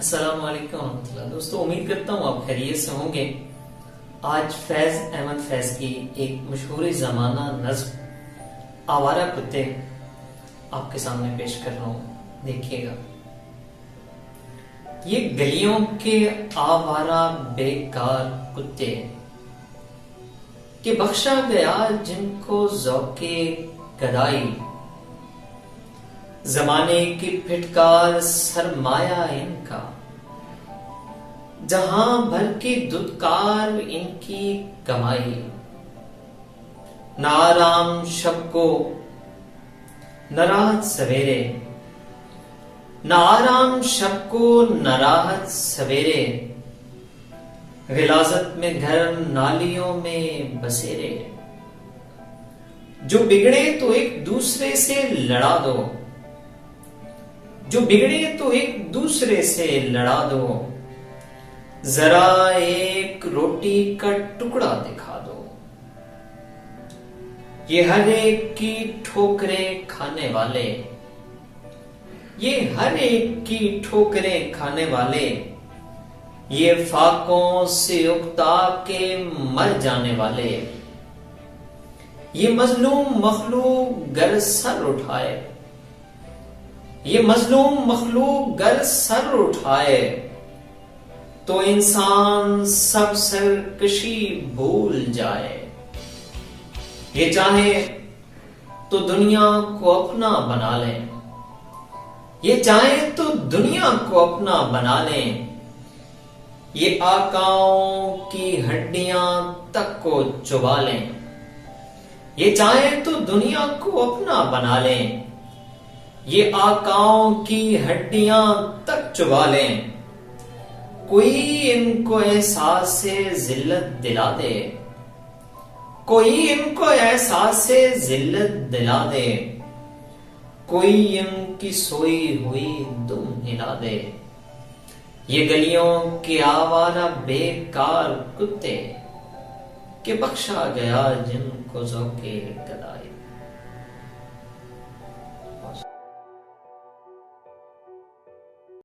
السلام علیکم ورحمۃ اللہ دوستو، امید کرتا ہوں آپ خیریت سے ہوں گے۔ آج فیض احمد فیض کی ایک مشہور زمانہ نظم آوارہ کتے آپ کے سامنے پیش کر رہا ہوں، دیکھیے گا۔ یہ گلیوں کے آوارہ بیکار کتے کہ بخشا گیا جن کو ذوق گدائی، زمانے کی پھٹکار سرمایہ ان کا، جہاں بھر کی دھتکار ان کی کمائی۔ نہ آرام شب کو نہ راحت سویرے، نہ آرام شب کو نہ راحت سویرے، غلاظت میں گھر نالیوں میں بسیرے۔ جو بگڑے تو ایک دوسرے سے لڑا دو، جو بگڑے تو ایک دوسرے سے لڑا دو، ذرا ایک روٹی کا ٹکڑا دکھا دو۔ یہ ہر ایک کی ٹھوکریں کھانے والے، یہ ہر ایک کی ٹھوکریں کھانے والے، یہ فاقوں سے اکتا کے مر جانے والے۔ یہ مظلوم مخلوق گر سر اٹھائے، یہ مظلوم مخلوق گر سر اٹھائے، تو انسان سب سرکشی بھول جائے۔ یہ چاہے تو دنیا کو اپنا بنا لیں، یہ چاہے تو دنیا کو اپنا بنا لیں، یہ آقاؤں کی ہڈیاں تک کو چبا لیں۔ یہ چاہے تو دنیا کو اپنا بنا لیں، یہ آقاؤں کی ہڈیاں تک چبا لیں۔ کوئی ان کو احساس ذلت دلا دے، کوئی ان کو احساس ذلت دلا دے، کوئی ان کی سوئی ہوئی دم ہلا دے۔ یہ گلیوں کے آوارہ بیکار کتے کہ بخشا گیا جن کو ذوق گدائی۔